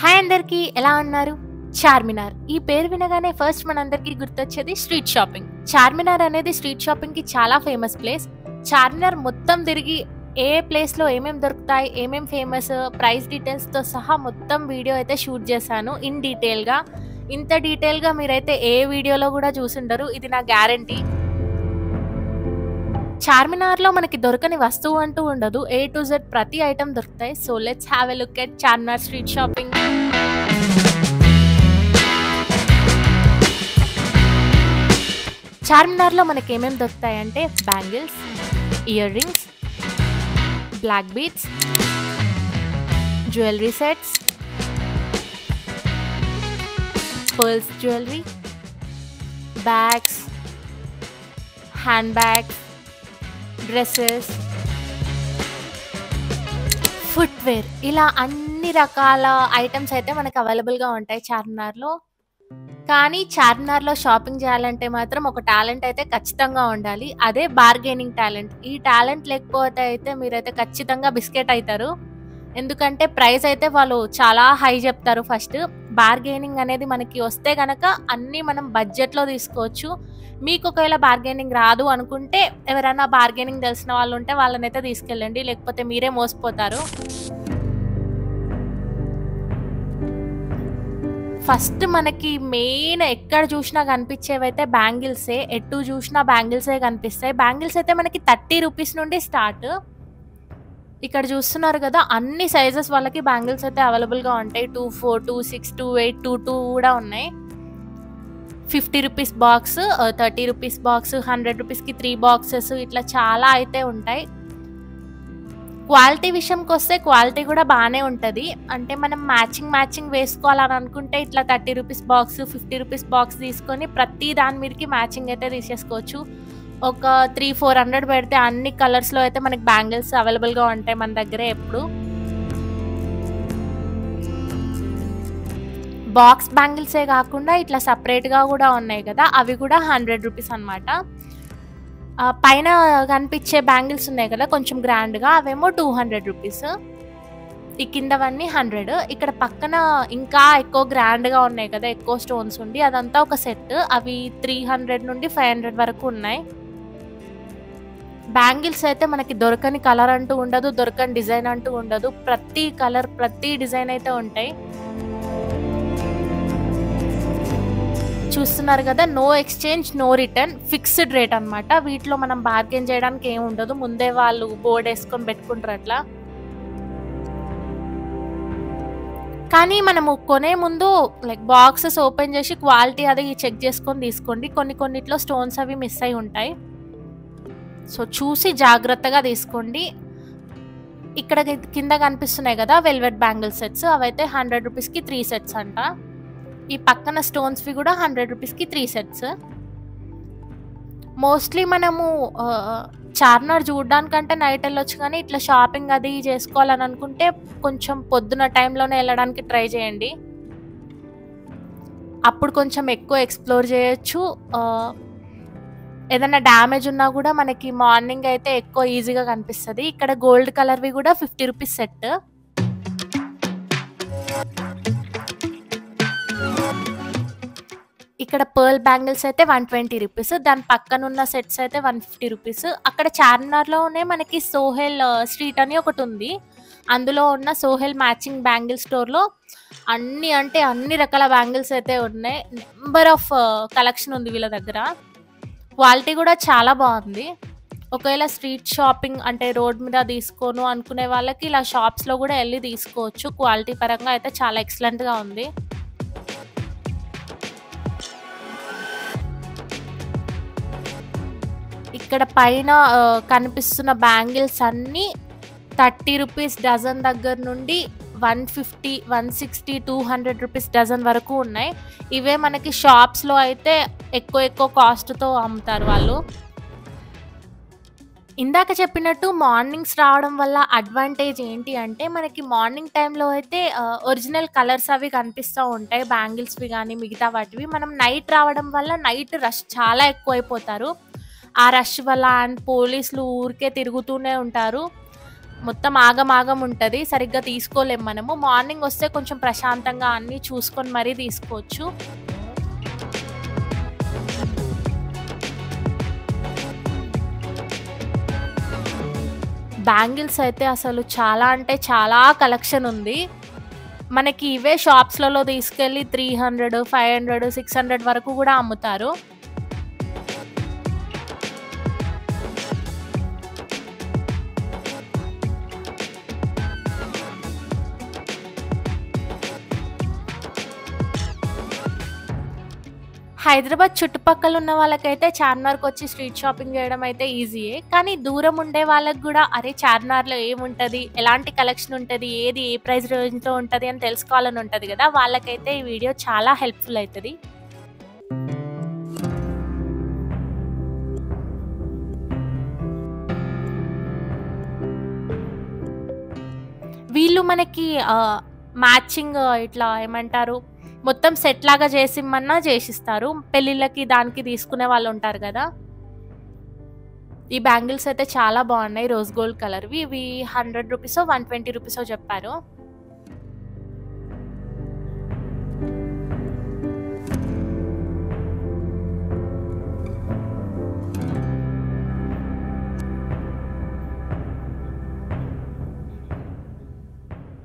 Hi అందరికీ ఎలా ఉన్నారు? చార్మినార్ ఈ పేరు వినగానే ఫస్ట్ మనందరికీ గుర్తొచ్చేది స్ట్రీట్ షాపింగ్. చార్మినార్ అనేది స్ట్రీట్ షాపింగ్ కి చాలా ఫేమస్ ప్లేస్. చార్మినార్ మొత్తం తిరిగి ఏ ప్లేస్ లో ఏమేం దొరుకుతాయి, ఏమేం ఫేమస్, ప్రైస్ డీటెయిల్స్ తో సహా మొత్తం వీడియో అయితే షూట్ చేశాను ఇన్ డీటెయిల్ గా. ఇంత డీటెయిల్ గా మీరైతే ఏ వీడియోలో కూడా చూసుండరు, ఇది నా గ్యారంటీ. చార్మినార్లో మనకి దొరకని వస్తువు అంటూ ఉండదు. ఏ టు జెడ్ ప్రతి ఐటమ్ దొరుకుతాయి. So let's have a look at Charminar street shopping. చార్మినార్లో మనకి ఏమేమి దొరుకుతాయంటే bangles, earrings, black beads, jewellery sets, pearls jewellery, bags, handbags, dresses, footwear, ఇలా అన్ని రకాల ఐటమ్స్ అయితే మనకు అవైలబుల్గా ఉంటాయి చార్మినార్లో. కానీ చార్మినార్లో షాపింగ్ చేయాలంటే మాత్రం ఒక టాలెంట్ అయితే ఖచ్చితంగా ఉండాలి. అదే బార్గెనింగ్ టాలెంట్. ఈ టాలెంట్ లేకపోతే అయితే మీరైతే ఖచ్చితంగా బిస్కెట్ అవుతారు. ఎందుకంటే ప్రైస్ అయితే వాళ్ళు చాలా హై చెప్తారు. ఫస్ట్ బార్గెనింగ్ అనేది మనకి వస్తే గనక అన్నీ మనం బడ్జెట్లో తీసుకోవచ్చు. మీకు ఒకవేళ బార్గెనింగ్ రాదు అనుకుంటే ఎవరైనా బార్గెనింగ్ తెలిసిన వాళ్ళు ఉంటే వాళ్ళనైతే తీసుకెళ్ళండి, లేకపోతే మీరే మోసపోతారు. ఫస్ట్ మనకి మెయిన్ ఎక్కడ చూసినా కనిపించేవైతే బ్యాంగిల్సే. ఎటు చూసినా బ్యాంగిల్సే కనిపిస్తాయి. బ్యాంగిల్స్ అయితే మనకి 30 రూపీస్ నుండి స్టార్ట్. ఇక్కడ చూస్తున్నారు కదా, అన్ని సైజెస్ వాళ్ళకి బ్యాంగిల్స్ అయితే అవైలబుల్గా ఉంటాయి. 24, 26, 28, 22 కూడా ఉన్నాయి. 50 రూపీస్ బాక్స్, 30 రూపీస్ బాక్స్, 100 రూపీస్కి 3 బాక్సెస్, ఇట్లా చాలా అయితే ఉంటాయి. క్వాలిటీ విషయంకి వస్తే క్వాలిటీ కూడా బాగానే ఉంటుంది. అంటే మనం మ్యాచింగ్ వేసుకోవాలని అనుకుంటే ఇట్లా 30 రూపీస్ బాక్స్, 50 రూపీస్ బాక్స్ తీసుకొని ప్రతి దాని మీదకి మ్యాచింగ్ అయితే తీసేసుకోవచ్చు. ఒక 300-400 పెడితే అన్ని కలర్స్లో అయితే మనకి బ్యాంగిల్స్ అవైలబుల్గా ఉంటాయి మన దగ్గర ఎప్పుడు. బాక్స్ బ్యాంగిల్సే కాకుండా ఇట్లా సపరేట్గా కూడా ఉన్నాయి కదా, అవి కూడా 100 రూపీస్ అనమాట. పైన కనిపించే బ్యాంగిల్స్ ఉన్నాయి కదా కొంచెం గ్రాండ్గా, అవేమో 200 రూపీస్. ఈ కిందవన్నీ 100. ఇక్కడ పక్కన ఇంకా ఎక్కువ గ్రాండ్గా ఉన్నాయి కదా, ఎక్కువ స్టోన్స్ ఉండి, అదంతా ఒక సెట్. అవి 300 నుండి 500 వరకు ఉన్నాయి. బ్యాంగిల్స్ అయితే మనకి దొరకని కలర్ అంటూ ఉండదు, దొరకని డిజైన్ అంటూ ఉండదు. ప్రతి కలర్, ప్రతి డిజైన్ అయితే ఉంటాయి. చూస్తున్నారు కదా, no exchange, no return, fixed rate అనమాట. వీటిలో మనం బార్గెన్ చేయడానికి ఏమి ఉండదు. ముందే వాళ్ళు బోర్డు వేసుకొని పెట్టుకుంటారు అట్లా. కానీ మనము కొనే ముందు లైక్ బాక్సెస్ ఓపెన్ చేసి క్వాలిటీ అది చెక్ చేసుకొని తీసుకోండి. కొన్నిట్లో స్టోన్స్ అవి మిస్ అయి ఉంటాయి. సో చూసి జాగ్రత్తగా తీసుకోండి. ఇక్కడ కింద కనిపిస్తున్నాయి కదా వెల్వెట్ బ్యాంగిల్ సెట్స్, అవైతే 100 రూపీస్కి 3 సెట్స్ అంట. ఈ పక్కన స్టోన్స్వి కూడా 100 రూపీస్కి 3 సెట్స్. మోస్ట్లీ మనము చార్మినార్ చూడడానికంటే నైట్ వెళ్ళొచ్చు, కానీ ఇట్లా షాపింగ్ అది చేసుకోవాలని అనుకుంటే కొంచెం పొద్దున టైంలోనే వెళ్ళడానికి ట్రై చేయండి. అప్పుడు కొంచెం ఎక్కువ ఎక్స్ప్లోర్ చేయొచ్చు. ఏదైనా డ్యామేజ్ ఉన్నా కూడా మనకి మార్నింగ్ అయితే ఎక్కువ ఈజీగా కనిపిస్తుంది. ఇక్కడ గోల్డ్ కలర్వి కూడా 50 రూపీస్ సెట్. ఇక్కడ పర్ల్ బ్యాంగిల్స్ అయితే 120 రూపీస్. దాని పక్కన ఉన్న సెట్స్ అయితే 150 రూపీస్. అక్కడ చార్మినార్లోనే మనకి సోహెల్ స్ట్రీట్ అని ఒకటి ఉంది. అందులో ఉన్న సోహెల్ మ్యాచింగ్ బ్యాంగిల్ స్టోర్లో అన్ని రకాల బ్యాంగిల్స్ అయితే ఉన్నాయి. నెంబర్ ఆఫ్ కలెక్షన్ ఉంది వీళ్ళ దగ్గర. క్వాలిటీ కూడా చాలా బాగుంది. ఒకవేళ స్ట్రీట్ షాపింగ్ అంటే రోడ్ మీద తీసుకోను అనుకునే వాళ్ళకి ఇలా షాప్స్లో కూడా వెళ్ళి తీసుకోవచ్చు. క్వాలిటీ పరంగా అయితే చాలా ఎక్సలెంట్గా ఉంది. ఇక్కడ పైన కనిపిస్తున్న బ్యాంగిల్స్ అన్నీ 30 రూపీస్ డజన్ దగ్గర నుండి 150, 160, 200 రూపీస్ డజన్ వరకు ఉన్నాయి. ఇవే మనకి షాప్స్లో అయితే ఎక్కువ కాస్ట్తో అమ్ముతారు వాళ్ళు. ఇందాక చెప్పినట్టు మార్నింగ్స్ రావడం వల్ల అడ్వాంటేజ్ ఏంటి అంటే, మనకి మార్నింగ్ టైంలో అయితే ఒరిజినల్ కలర్స్ అవి కనిపిస్తూ ఉంటాయి, బ్యాంగిల్స్వి కానీ మిగతా వాటివి. మనం నైట్ రావడం వల్ల నైట్ రష్ చాలా ఎక్కువైపోతారు. ఆ రష్ వల్ల అండ్ పోలీసులు ఊరికే తిరుగుతూనే ఉంటారు. మొత్తం ఆగమాగం ఉంటది. సరిగ్గా తీసుకోలేం మనము. మార్నింగ్ వస్తే కొంచెం ప్రశాంతంగా అన్నీ చూసుకొని మరీ తీసుకోవచ్చు. బ్యాంగిల్స్ అయితే అసలు చాలా అంటే చాలా కలెక్షన్ ఉంది. మనకి ఇవే షాప్స్‌లలో తీసుకెళ్ళి 300, 500, 600 వరకు గూడా అమ్ముతారు. హైదరాబాద్ చుట్టుపక్కల ఉన్న వాళ్ళకైతే చార్మినార్‌కొచ్చి స్ట్రీట్ షాపింగ్ చేయడం అయితే ఈజీయే. కానీ దూరం ఉండే వాళ్ళకి గూడా అరే! చార్మినార్‌లో ఏముంటది? ఎలాంటి కలెక్షన్ ఉంటది? ఏది ఏ ప్రైస్ రేంజ్‌లో ఉంటది అని తెలుసుకోవాలని ఉంటది గదా! వాళ్ళకైతే ఈ వీడియో చాలా హెల్ప్‌ఫుల్ అయితది. వీళ్ళు మనకి మ్యాచింగ్ ఇట్లా ఏమంటారు? మొత్తం సెట్ లాగా చేసిమ్మన్నా చేసిస్తారు. పెళ్ళిళ్ళకి దానికి తీసుకునే వాళ్ళుంటారు గదా! ఈ బ్యాంగిల్స్ అయితే చాలా బాగున్నాయి. రోజ్ గోల్డ్ కలర్‌వి. ఇవి రూ. 100 120 చెప్పారు.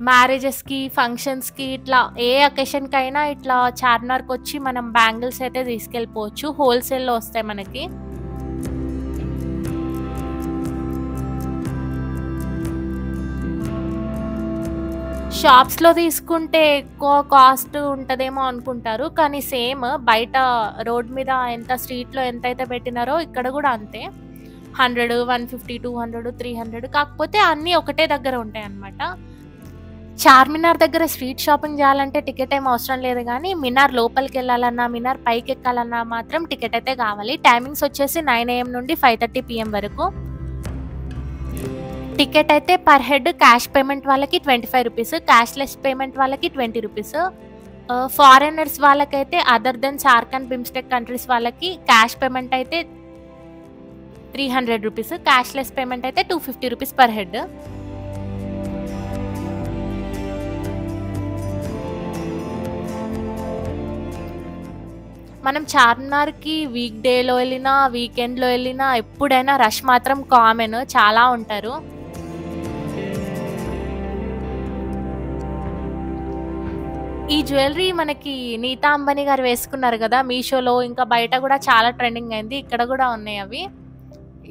మ్యారేజెస్‌కి, ఫంక్షన్స్‌కి ఇట్లా ఏ అకేషన్‌కైనా ఇట్లా చార్మినార్‌కొచ్చి మనం బ్యాంగిల్స్ అయితే తీసుకెళ్ళిపోవచ్చు. హోల్‌సేల్‌లో వస్తాయి మనకి. షాప్స్‌లో తీసుకుంటే ఎక్కువ కాస్ట్ ఉంటదేమో అనుకుంటారు. కానీ సేమ్ బయట రోడ్ మీద ఎంత స్ట్రీట్‌లో ఎంతైతే పెట్టినారో ఇక్కడ గూడా అంతే. 100, 150, 200, 300 కాకపోతే అన్నీ ఒకటే దగ్గర ఉంటాయన్నమాట. చార్మినార్ దగ్గర స్ట్రీట్ షాపింగ్ చేయాలంటే టికెట్ ఏం అవసరం లేదు గానీ, మినార్ లోపలికెళ్ళాలన్నా, మినార్ పైకెక్కాలన్నా మాత్రం టికెట్ అయితే కావాలి. టైమింగ్స్ వచ్చేసి 9 AM నుండి 5:30 PM వరకు. టికెట్ అయితే పర్ హెడ్ క్యాష్ పేమెంట్ వాళ్ళకి రూ. 25, క్యాష్‌లెస్ పేమెంట్ వాళ్ళకి రూ. 20. ఫారినర్స్ వాళ్ళకైతే other than SAARC and BIMSTEC countries వాళ్ళకి క్యాష్ పేమెంట్ అయితే రూ. 300, క్యాష్‌లెస్ పేమెంట్ అయితే రూ. 250 పర్ హెడ్. మనం చార్మినార్‌కి వీక్ డేలో వెళ్ళినా, వీకెండ్‌లో వెళ్ళినా ఎప్పుడైనా రష్ మాత్రం కామన్. చాలా ఉంటారు. ఈ జ్యువెలరీ మనకి నీతా అంబానీ గారు వేసుకున్నారు గదా! మీషోలో ఇంకా బయట గూడా చాలా ట్రెండింగ్ అయింది. ఇక్కడ గూడా ఉన్నాయి అవి.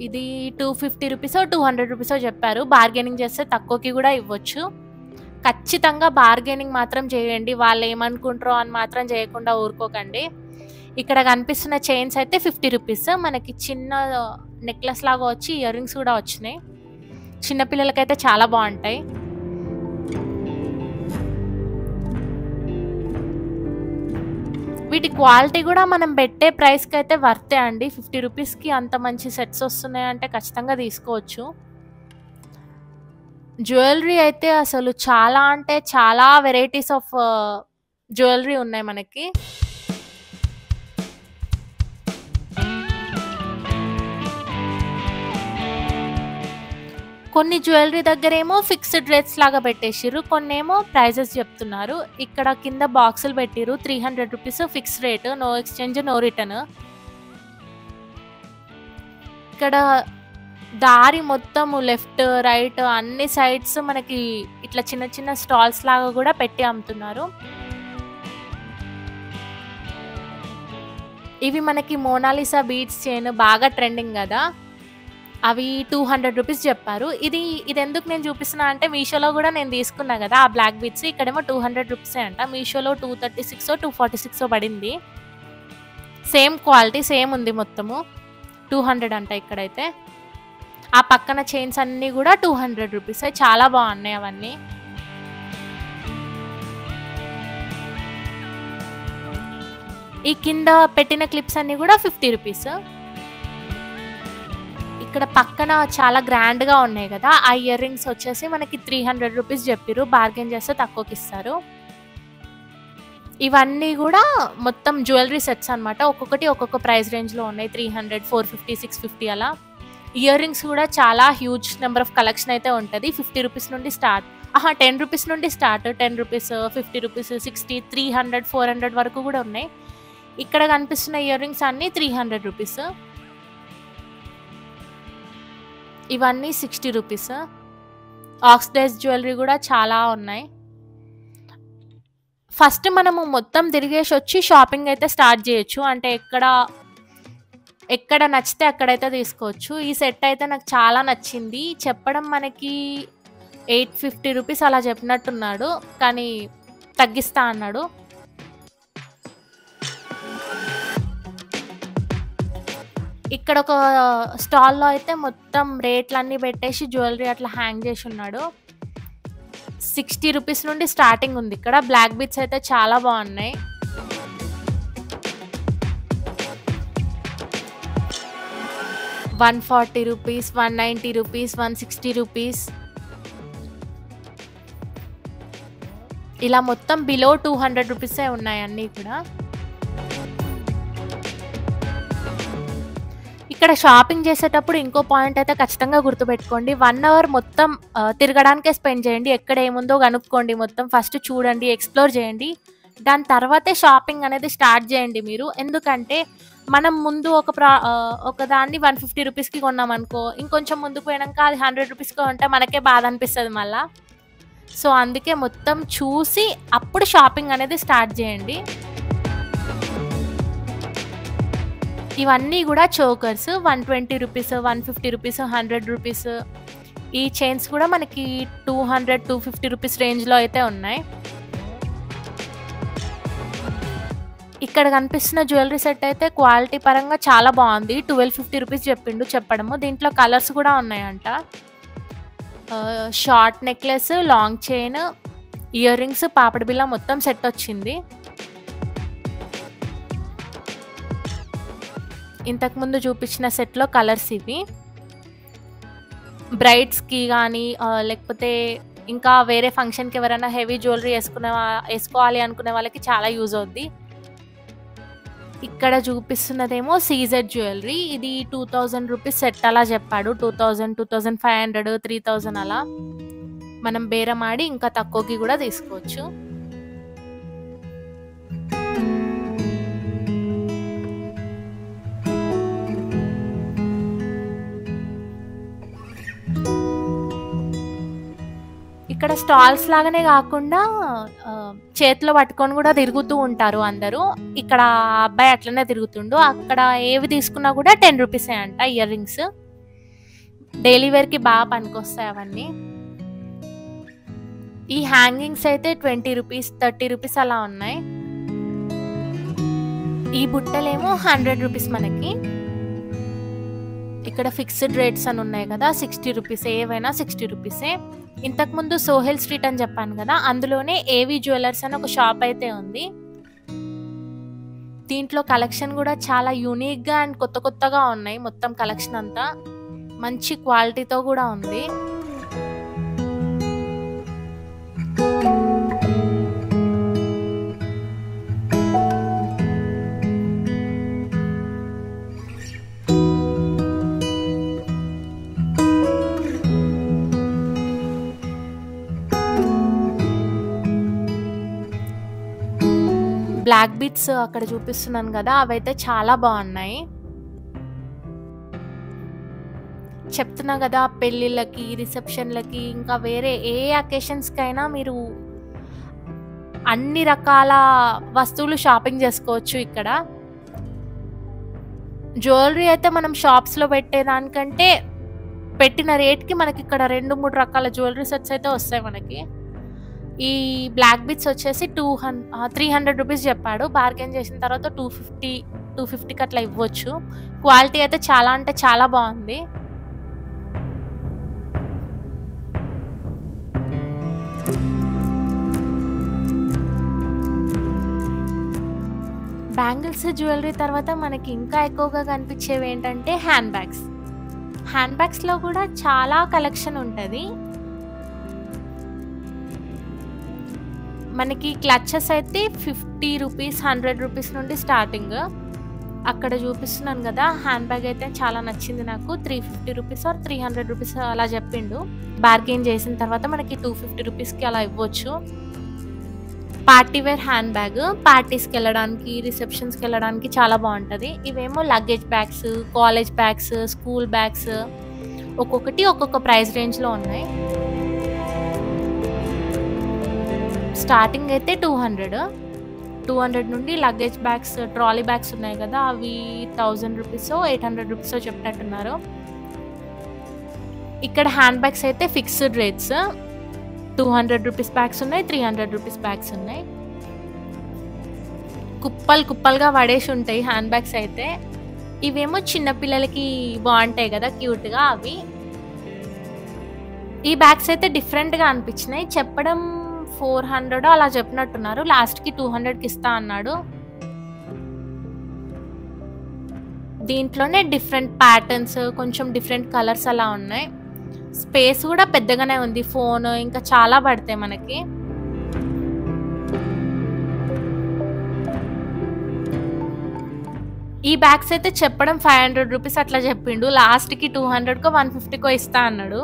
ఇది రూ. 250, రూ. 200 చెప్పారు. బార్గెనింగ్ చేస్తే తక్కువకి గూడా ఇవ్వచ్చు. ఖచ్చితంగా బార్గెనింగ్ మాత్రం చేయండి. వాళ్ళేమనుకుంటారో అని మాత్రం చేయకుండా ఊరుకోకండి. ఇక్కడ కనిపిస్తున్న చైన్స్ అయితే రూ. 50. మనకి చిన్న నెక్లెస్ లాగా వచ్చి ఇయర్ రింగ్స్ కూడా వచ్చినాయి. చిన్న పిల్లలకైతే చాలా బాగుంటాయి. వీటి క్వాలిటీ కూడా మనం పెట్టే ప్రైస్‌కి అయితే వర్తే అండి. రూ. 50కి అంత మంచి సెట్స్ వస్తున్నాయంటే ఖచ్చితంగా తీసుకోవచ్చు. జ్యువెలరీ అయితే అసలు చాలా అంటే చాలా వెరైటీస్ ఆఫ్ జ్యువెలరీ ఉన్నాయి మనకి. కొన్ని జ్యువెలరీ దగ్గరేమో ఫిక్స్డ్ రేట్స్ లాగా పెట్టేసిర్రు. కొన్నేమో ప్రైజెస్ చెప్తున్నారు. ఇక్కడ కింద బాక్సులు పెట్టిర్రు. రూ. 300 fix rate. No exchange, no return. ఇక్కడ దారి మొత్తము లెఫ్ట్, రైట్ అన్ని సైడ్స్ మనకి ఇట్లా చిన్న చిన్న స్టాల్స్ లాగా కూడా పెట్టి అమ్ముతున్నారు. ఇవి మనకి మోనాలిసా బీడ్స్ చైన్ బాగా ట్రెండింగ్ గదా! అవి రూ. 200 చెప్పారు. ఇదెందుకు నేను చూపిస్తున్నా అంటే మీషోలో గూడా నేను తీసుకున్నా గదా! ఆ బ్లాక్ బీడ్స్ ఇక్కడేమో రూ. 200 అంట. మీషోలో 236 246 పడింది. సేమ్ క్వాలిటీ సేమ్ ఉంది మొత్తము. 200 అంట ఇక్కడైతే. ఆ పక్కన చైన్స్ అన్నీ గూడా రూ. 200 చాలా బాగున్నాయి అవన్నీ. ఈ కింద పెట్టిన క్లిప్స్ అన్నీ గూడా రూ. 50. ఇక్కడ పక్కన చాలా గ్రాండ్‌గా ఉన్నాయి గదా! ఆ ఇయర్ రింగ్స్ వచ్చేసి మనకి రూ. 300 చెప్పిర్రు. బార్గెయిన్ చేస్తే తక్కువకిస్తారు. ఇవన్నీ గూడా మొత్తం జ్యువెలరీ సెట్స్ అన్నమాట. ఒక్కొక్కటి ఒక్కొక్క ప్రైస్ రేంజ్‌లో ఉన్నాయి. 300, 450, 650 అలా. ఇయర్ రింగ్స్ కూడా చాలా హ్యూజ్ నెంబర్ ఆఫ్ కలెక్షన్ అయితే ఉంటుంది. 50 రూపీస్ నుండి స్టార్ట్. 10 రూపీస్ నుండి స్టార్ట్. 10 రూపీస్, 50 రూపీస్, 60, 300, 400 వరకు కూడా ఉన్నాయి. ఇక్కడ కనిపిస్తున్న ఇయర్ రింగ్స్ అన్నీ 300 రూపీస్. ఇవన్నీ 60 రూపీస్. ఆక్సిడైజ్ జ్యువెలరీ కూడా చాలా ఉన్నాయి. ఫస్ట్ మనము మొత్తం తిరిగేసి వచ్చి షాపింగ్ అయితే స్టార్ట్ చేయొచ్చు. అంటే ఎక్కడ నచ్చితే అక్కడైతే తీసుకోవచ్చు. ఈ సెట్ అయితే నాకు చాలా నచ్చింది. చెప్పడం మనకి 850 రూపీస్ అలా చెప్పినట్టున్నాడు, కానీ తగ్గిస్తా అన్నాడు. ఇక్కడ ఒక స్టాల్లో అయితే మొత్తం రేట్లన్నీ పెట్టేసి జ్యువెలరీ అట్లా హ్యాంగ్ చేసి ఉన్నాడు. 60 రూపీస్ నుండి స్టార్టింగ్ ఉంది. ఇక్కడ బ్లాక్ బీట్స్ అయితే చాలా బాగున్నాయి. $140 రూపీస్, $190 రూపీస్, $160 రూపీస్, ఇలా మొత్తం బిలో 200 రూపీసే ఉన్నాయి అన్నీ కూడా. ఇక్కడ షాపింగ్ చేసేటప్పుడు ఇంకో పాయింట్ అయితే ఖచ్చితంగా గుర్తుపెట్టుకోండి. 1 అవర్ మొత్తం తిరగడానికే స్పెండ్ చేయండి. ఎక్కడ ఏముందో కనుక్కోండి, మొత్తం ఫస్ట్ చూడండి, ఎక్స్ప్లోర్ చేయండి. దాని తర్వాతే షాపింగ్ అనేది స్టార్ట్ చేయండి మీరు. ఎందుకంటే మనం ముందు ఒక దాన్ని 150 రూపీస్కి కొన్నామనుకో, ఇంకొంచెం ముందుకు పోయాక అది 100 రూపీస్కి ఉంటే మనకే బాధ అనిపిస్తుంది మళ్ళా. సో అందుకే మొత్తం చూసి అప్పుడు షాపింగ్ అనేది స్టార్ట్ చేయండి. ఇవన్నీ కూడా చోకర్స్ 120 రూపీస్, 150 రూపీస్, 100 రూపీస్. ఈ చైన్స్ కూడా మనకి 200, 250 రూపీస్ రేంజ్లో అయితే ఉన్నాయి. ఇక్కడ కనిపిస్తున్న జ్యువెలరీ సెట్ అయితే క్వాలిటీ పరంగా చాలా బాగుంది. 1250 రూపీస్ చెప్పడము. దీంట్లో కలర్స్ కూడా ఉన్నాయంట. Short necklace, long chain, ear rings, papdi బిల్ల మొత్తం సెట్ వచ్చింది. ఇంతకుముందు చూపించిన సెట్లో కలర్స్ ఇవి. బ్రైడ్స్కి కానీ లేకపోతే ఇంకా వేరే ఫంక్షన్కి ఎవరైనా హెవీ జ్యువెలరీ వేసుకోవాలి అనుకునే వాళ్ళకి చాలా యూజ్ అవుద్ది. ఇక్కడ చూపిస్తున్నదేమో సీజెడ్ జ్యువెలరీ. ఇది 2000 రూపీస్ సెట్ అలా చెప్పాడు. 2000, 2500, 3000 అలా. మనం బేరం ఆడి ఇంకా తక్కువకి కూడా తీసుకోవచ్చు. ఇక్కడ స్టాల్స్ లాగానే కాకుండా చేతిలో పట్టుకొని కూడా తిరుగుతూ ఉంటారు అందరూ. ఇక్కడ అబ్బాయి అట్లనే తిరుగుతుండు. అక్కడ ఏవి తీసుకున్నా కూడా 10 రూపీసే అంట ఇయర్ రింగ్స్. డైలీ వేర్కి బాగా పనికొస్తాయి అవన్నీ. ఈ హ్యాంగింగ్స్ అయితే 20 రూపీస్, 30 రూపీస్ అలా ఉన్నాయి. ఈ బుట్టలేమో 100 రూపీస్ మనకి. ఇక్కడ ఫిక్స్డ్ రేట్స్ అని ఉన్నాయి కదా, 60 రూపీస్, ఏవైనా 60 రూపీసే. ఇంతకుముందు సోహెల్ స్ట్రీట్ అని చెప్పాను కదా, అందులోనే ఏవి జ్యువెలర్స్ అని ఒక షాప్ అయితే ఉంది. దీంట్లో కలెక్షన్ కూడా చాలా యూనిక్గా అండ్ కొత్తగా ఉన్నాయి. మొత్తం కలెక్షన్ అంతా మంచి క్వాలిటీతో కూడా ఉంది. బ్లాక్ బీట్స్ అక్కడ చూపిస్తున్నాను కదా, అవైతే చాలా బాగున్నాయి. చెప్తున్నా కదా, పెళ్ళిళ్ళకి, రిసెప్షన్లకి, ఇంకా వేరే ఏ అకేషన్స్కైనా మీరు అన్ని రకాల వస్తువులు షాపింగ్ చేసుకోవచ్చు. ఇక్కడ జ్యువెలరీ అయితే మనం షాప్స్లో పెట్టేదానికంటే పెట్టిన రేట్కి మనకి ఇక్కడ 2-3 రకాల జ్యువెలరీ సెట్స్ అయితే వస్తాయి మనకి. ఈ బ్లాక్ బీట్స్ వచ్చేసి 300 రూపీస్ చెప్పాడు. బార్గెన్ చేసిన తర్వాత 250కి అట్లా ఇవ్వచ్చు. క్వాలిటీ అయితే చాలా అంటే చాలా బాగుంది. బ్యాంగిల్స్ జ్యువెలరీ తర్వాత మనకి ఇంకా ఎక్కువగా కనిపించేవి ఏంటంటే హ్యాండ్ బ్యాగ్స్లో కూడా చాలా కలెక్షన్ ఉంటుంది. మనకి క్లచెస్ అయితే 50 రూపీస్, 100 రూపీస్ నుండి స్టార్టింగ్. అక్కడ చూపిస్తున్నాను కదా, హ్యాండ్ బ్యాగ్ అయితే చాలా నచ్చింది నాకు. 350 రూపీస్ ఆర్ 300 రూపీస్ అలా చెప్పిండు. బార్గెయిన్ చేసిన తర్వాత మనకి 250 రూపీస్కి అలా ఇవ్వచ్చు. పార్టీ వేర్ హ్యాండ్ బ్యాగ్, పార్టీస్కి వెళ్ళడానికి, రిసెప్షన్స్కి వెళ్ళడానికి చాలా బాగుంటుంది. ఇవేమో luggage bags, college bags, school bags, ఒక్కొక్కటి ఒక్కొక్క ప్రైస్ రేంజ్లో ఉన్నాయి. స్టార్టింగ్ అయితే 200 నుండి లగేజ్ బ్యాగ్స్, ట్రాలీ బ్యాగ్స్ ఉన్నాయి కదా, అవి 1000 రూపీసో 800 రూపీసో చెప్పినట్టున్నారు. ఇక్కడ హ్యాండ్ బ్యాగ్స్ అయితే ఫిక్స్డ్ రేట్స్. 200 రూపీస్ బ్యాగ్స్ ఉన్నాయి, 300 రూపీస్ బ్యాగ్స్ ఉన్నాయి. కుప్పలుగా పడేసి ఉంటాయి హ్యాండ్ బ్యాగ్స్ అయితే. ఇవేమో చిన్నపిల్లలకి బాగుంటాయి కదా, క్యూట్గా అవి. ఈ బ్యాగ్స్ అయితే డిఫరెంట్గా అనిపించినాయి. చెప్పడం 400 అలా చెప్పినట్టున్నారు, లాస్ట్కి 200కి ఇస్తా అన్నాడు. దీంట్లోనే డిఫరెంట్ ప్యాటర్న్స్, కొంచెం డిఫరెంట్ కలర్స్ అలా ఉన్నాయి. స్పేస్ కూడా పెద్దగానే ఉంది, ఫోన్ ఇంకా చాలా పడతాయి మనకి. ఈ బ్యాగ్స్ అయితే చెప్పడం 500 రూపీస్ అట్లా చెప్పిండు, లాస్ట్కి 200కో 150కో ఇస్తా అన్నాడు.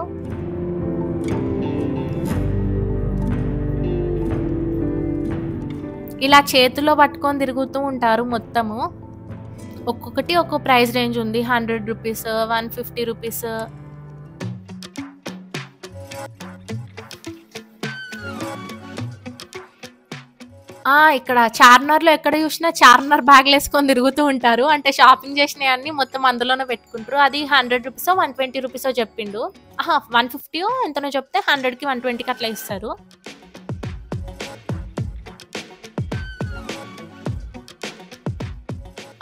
ఇలా చేతిలో పట్టుకొని తిరుగుతూ ఉంటారు మొత్తము. ఒక్కొక్కటి ఒక్కో ప్రైస్ రేంజ్ ఉంది. 100 రూపీస్, 150 రూపీస్. ఇక్కడ చార్మినార్లో ఎక్కడ చూసినా చార్మినార్ బ్యాగ్లు వేసుకొని తిరుగుతూ ఉంటారు. అంటే షాపింగ్ చేసినవి అన్ని మొత్తం అందులోనే పెట్టుకుంటారు. అది 100 రూపీసో 120 రూపీసో చెప్పిండు. 150 ఎంతనో చెప్తే 100కి 120కి అట్లా ఇస్తారు.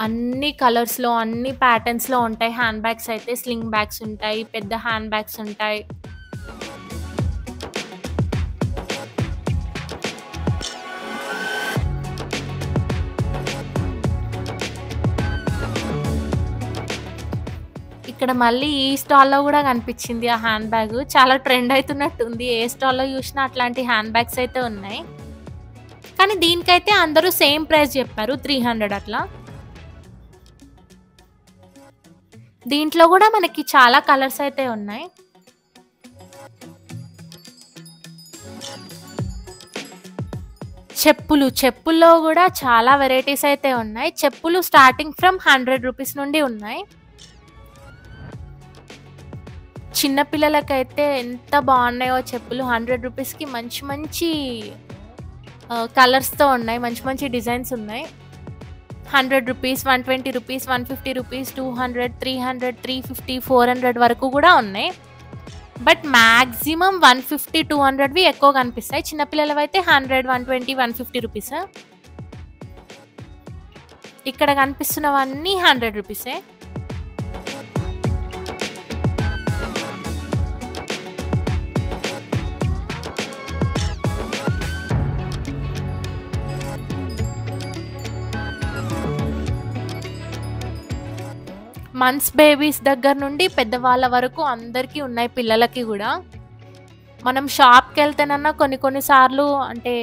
అన్ని కలర్స్లో, అన్ని ప్యాటర్న్స్లో ఉంటాయి హ్యాండ్ బ్యాగ్స్ అయితే. స్లింగ్ బ్యాగ్స్ ఉంటాయి, పెద్ద హ్యాండ్ బ్యాగ్స్ ఉంటాయి. ఇక్కడ మళ్ళీ ఈ స్టాల్లో కూడా కనిపించింది ఆ హ్యాండ్ బ్యాగ్. చాలా ట్రెండ్ అవుతున్నట్టుంది, ఏ స్టాల్లో చూసినా అట్లాంటి హ్యాండ్ బ్యాగ్స్ అయితే ఉన్నాయి. కానీ దీనికైతే అందరూ సేమ్ ప్రైస్ చెప్పారు, 300 అట్లా. దీంట్లో కూడా మనకి చాలా కలర్స్ అయితే ఉన్నాయి. చెప్పుల్లో కూడా చాలా వెరైటీస్ అయితే ఉన్నాయి. చెప్పులు స్టార్టింగ్ ఫ్రమ్ 100 రూపీస్ నుండి ఉన్నాయి. చిన్నపిల్లలకైతే ఎంత బాగున్నాయో చెప్పులు. 100 రూపీస్కి మంచి మంచి కలర్స్తో ఉన్నాయి, మంచి మంచి డిజైన్స్ ఉన్నాయి. 100 రూపీస్, 120 రూపీస్, 150 రూపీస్, 200, 300, 350, 400 వరకు కూడా ఉన్నాయి. బట్ మ్యాక్సిమం 150, 200వి ఎక్కువ కనిపిస్తాయి. చిన్నపిల్లలవి అయితే 100, 120, 150 రూపీస్. ఇక్కడ కనిపిస్తున్నవన్నీ 100 రూపీసే. మంత్స్ బేబీస్ దగ్గర నుండి పెద్దవాళ్ళ వరకు అందరికీ ఉన్నాయి, పిల్లలకి కూడా. మనం షాప్కి వెళ్తేనన్నా కొన్నిసార్లు అంటే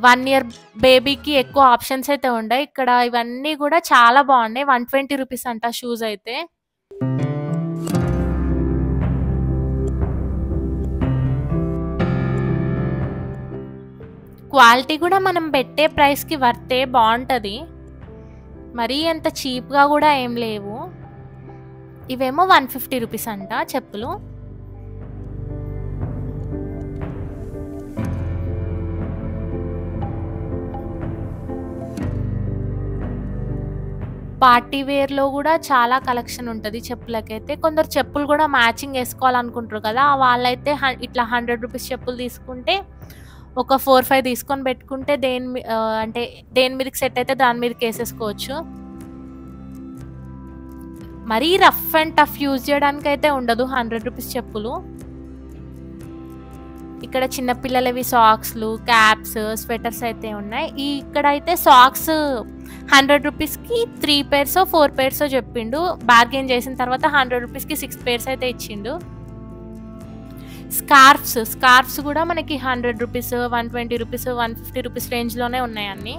1 ఇయర్ బేబీకి ఎక్కువ ఆప్షన్స్ అయితే ఉన్నాయి. ఇక్కడ ఇవన్నీ కూడా చాలా బాగున్నాయి. 120 రూపీస్ అంట షూస్ అయితే. క్వాలిటీ కూడా మనం పెట్టే ప్రైస్కి వర్తే, బాగుంటుంది. మరీ అంత చీప్గా కూడా ఏం లేవు. ఇవేమో 150 రూపీస్ అంట చెప్పులు. పార్టీ వేర్లో కూడా చాలా కలెక్షన్ ఉంటుంది చెప్పులకైతే. కొందరు చెప్పులు కూడా మ్యాచింగ్ వేసుకోవాలనుకుంటారు కదా, వాళ్ళైతే ఇట్లా 100 రూపీస్ చెప్పులు తీసుకుంటే ఒక 4-5 తీసుకొని పెట్టుకుంటే అంటే దేని మీదకి సెట్ అయితే దాని మీదకి వేసేసుకోవచ్చు. మరీ రఫ్ అండ్ టఫ్ యూజ్ చేయడానికి అయితే ఉండదు 100 రూపీస్ చెప్పులు. ఇక్కడ చిన్నపిల్లలవి సాక్స్లు, క్యాప్స్, స్వెటర్స్ అయితే ఉన్నాయి. ఇక్కడ అయితే సాక్స్ 100 రూపీస్కి 3 pairs 4 pairs చెప్పిండు. బార్గెయిన్ చేసిన తర్వాత 100 రూపీస్కి 6 pairs అయితే ఇచ్చిండు. స్కార్ఫ్స్ కూడా మనకి 100 రూపీస్, 120 రూపీస్, 150 రూపీస్ రేంజ్లోనే ఉన్నాయి అన్ని.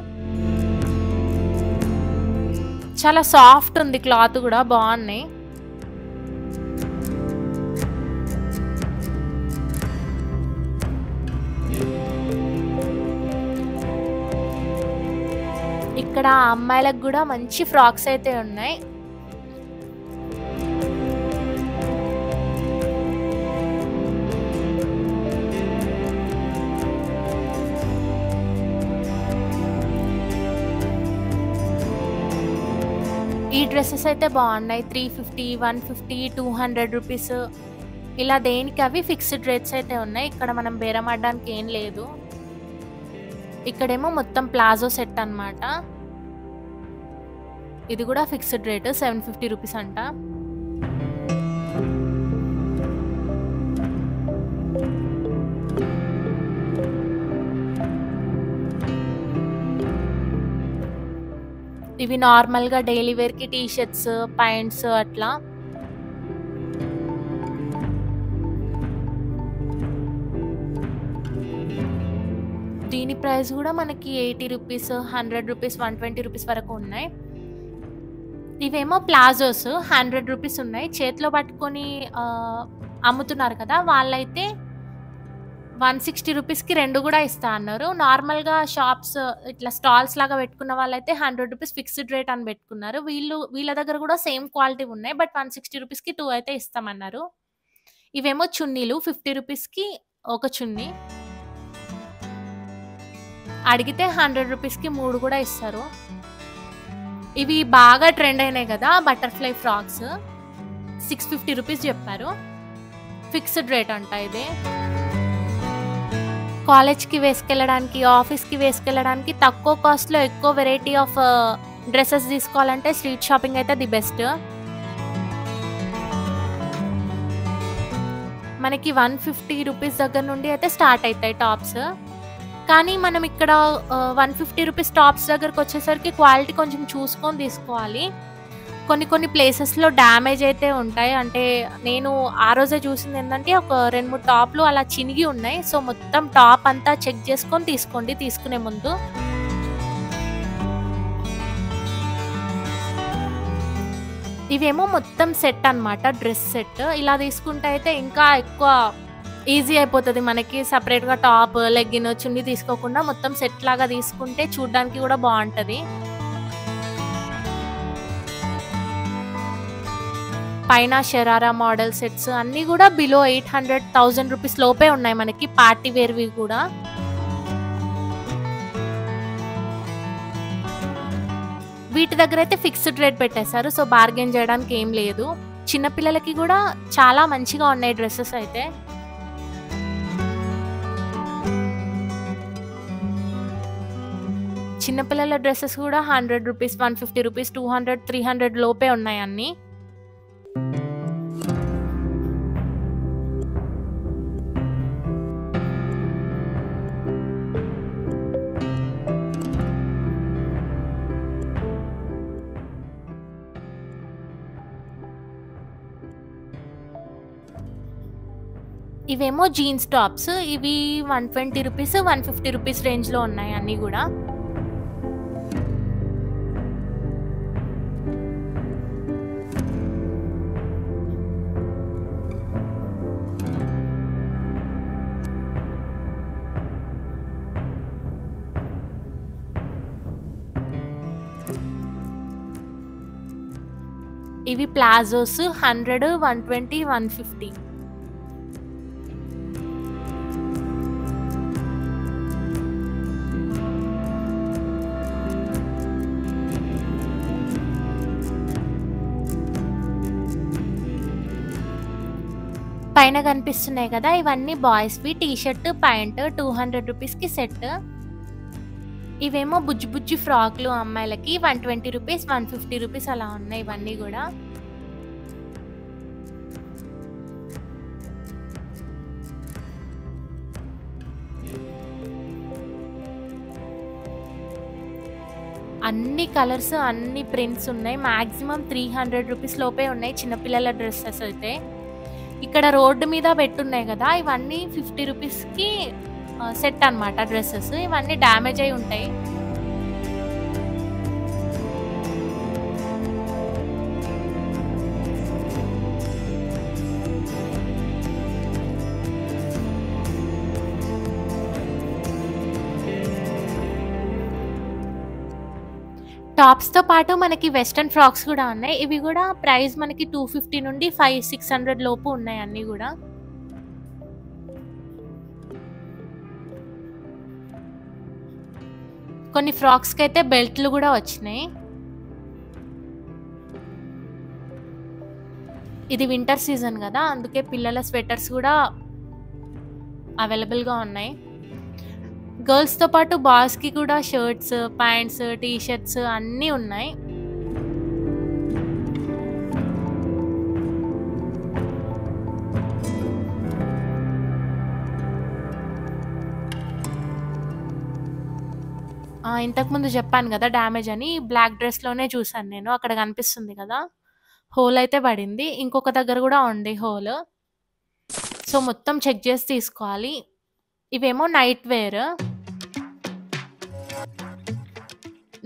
చాలా సాఫ్ట్ ఉంది క్లాత్ కూడా బాగున్నాయి. ఇక్కడ అమ్మాయిలకు కూడా మంచి ఫ్రాక్స్ అయితే ఉన్నాయి. ఈ డ్రెస్సెస్ అయితే బాగున్నాయి. 350, 150, 200 రూపీస్ ఇలా దేనికి అవి ఫిక్స్డ్ రేట్స్ అయితే ఉన్నాయి. ఇక్కడ మనం బేరం ఆడడానికి ఏం లేదు. ఇక్కడేమో మొత్తం ప్లాజో సెట్ అన్నమాట. ఇది కూడా ఫిక్స్డ్ రేట్ 750 రూపీస్ అంట. ఇవి నార్మల్గా డైలీ వేర్కి టీ షర్ట్స్, ప్యాంట్స్ అట్లా. దీని ప్రైస్ కూడా మనకి 80 రూపీస్, 100 రూపీస్, 120 రూపీస్ వరకు ఉన్నాయి. ఇవేమో ప్లాజోస్ 100 రూపీస్ ఉన్నాయి. చేతిలో పట్టుకొని అమ్ముతున్నారు కదా, వాళ్ళైతే 160 రూపీస్కి 2 కూడా ఇస్తా అన్నారు. నార్మల్గా షాప్స్ ఇట్లా స్టాల్స్ లాగా పెట్టుకున్న వాళ్ళైతే 100 రూపీస్ ఫిక్స్డ్ రేట్ అని పెట్టుకున్నారు. వీళ్ళ దగ్గర కూడా సేమ్ క్వాలిటీ ఉన్నాయి, బట్ 160 రూపీస్కి 2 అయితే ఇస్తామన్నారు. ఇవేమో చున్నీలు 50 రూపీస్కి ఒక చున్నీ, అడిగితే 100 రూపీస్కి 3 కూడా ఇస్తారు. ఇవి బాగా ట్రెండ్ అయినాయి కదా బటర్ఫ్లై ఫ్రాక్స్, 650 రూపీస్ చెప్పారు. ఫిక్స్డ్ రేట్ అంట ఇది. కాలేజ్కి వేసుకెళ్ళడానికి, ఆఫీస్కి వేసుకెళ్ళడానికి తక్కువ కాస్ట్లో ఎక్కువ వెరైటీ ఆఫ్ డ్రెస్సెస్ తీసుకోవాలంటే స్ట్రీట్ షాపింగ్ అయితే ది బెస్ట్. మనకి 150 రూపీస్ దగ్గర నుండి అయితే స్టార్ట్ అవుతాయి టాప్స్. కానీ మనం ఇక్కడ 150 రూపీస్ టాప్స్ దగ్గరకు వచ్చేసరికి క్వాలిటీ కొంచెం చూసుకొని తీసుకోవాలి. కొన్ని ప్లేసెస్లో డ్యామేజ్ అయితే ఉంటాయి. అంటే నేను ఆ రోజే చూసింది ఏంటంటే ఒక 2-3 టాప్లు అలా చినిగి ఉన్నాయి. సో మొత్తం టాప్ అంతా చెక్ చేసుకొని తీసుకోండి తీసుకునే ముందు. ఇవేమో మొత్తం సెట్ అన్నమాట, డ్రెస్ సెట్. ఇలా తీసుకుంటే అయితే ఇంకా ఎక్కువ ఈజీ అయిపోతుంది మనకి. సపరేట్గా టాప్, లెగ్గిన్, చున్నీ తీసుకోకుండా మొత్తం సెట్ లాగా తీసుకుంటే చూడడానికి కూడా బాగుంటుంది. పైన షరారా మోడల్ సెట్స్ అన్నీ కూడా బిలో 800-1000 రూపీస్ లోపే ఉన్నాయి మనకి, పార్టీ వేర్వి కూడా. వీటి దగ్గర అయితే ఫిక్స్డ్ రేట్ పెట్టేశారు, సో బార్గెన్ చేయడానికి ఏం లేదు. చిన్నపిల్లలకి కూడా చాలా మంచిగా ఉన్నాయి డ్రెస్సెస్ అయితే. చిన్నపిల్లల డ్రెస్సెస్ కూడా 100 రూపీస్, 150 రూపీస్, 200, 300 లోపే ఉన్నాయి అన్నీ. ఇవేమో జీన్స్ టాప్స్. ఇవి 120 రూపీస్, 150 రూపీస్ రేంజ్లో ఉన్నాయి అన్నీ కూడా. ఇవి ప్లాజోస్ 100, 120, 150. పైన కనిపిస్తున్నాయి కదా, ఇవన్నీ బాయ్స్వి. టీ షర్ట్, ప్యాంట్ 200 రూపీస్కి సెట్. ఇవేమో బుజ్జి బుజ్జి ఫ్రాక్లు అమ్మాయిలకి 120 రూపీస్, 150 రూపీస్ అలా ఉన్నాయి ఇవన్నీ కూడా. అన్ని కలర్స్, అన్ని ప్రింట్స్ ఉన్నాయి. మ్యాక్సిమం 300 రూపీస్ లోపే ఉన్నాయి చిన్నపిల్లల డ్రెస్సెస్ అయితే. ఇక్కడ రోడ్డు మీద పెట్టున్నాయి కదా, ఇవన్నీ 50 రూపీస్కి సెట్ అన్నమాట డ్రెస్సెస్. ఇవన్నీ డ్యామేజ్ అయి ఉంటాయి. టాప్స్‌తో పాటు మనకి వెస్టర్న్ ఫ్రాక్స్ గూడా ఉన్నాయి. ఇవి గూడా ప్రైస్ మనకి 250 నుండి 600 లోపు ఉన్నాయి అన్నీ గూడా. కొన్ని ఫ్రాక్స్‌కైతే బెల్ట్‌లు గూడా వచ్చినాయి. ఇది వింటర్ సీజన్ గదా! అందుకే పిల్లల స్వెటర్స్ గూడా అవైలబుల్‌గా ఉన్నాయి. గర్ల్స్‌తో పాటు బాయ్స్‌కి కూడా షర్ట్స్, ప్యాంట్స్, టీ షర్ట్స్ అన్నీ ఉన్నాయి. ఇంతకుముందు చెప్పాను గదా! డ్యామేజ్ అని. బ్లాక్ డ్రెస్‌లోనే చూసాను నేను. అక్కడ కనిపిస్తుంది కదా! హోల్ అయితే పడింది. ఇంకొక దగ్గర గూడా ఉంది హోల్. సో, మొత్తం చెక్ చేసి తీసుకోవాలి. ఇవేమో నైట్ వేర్.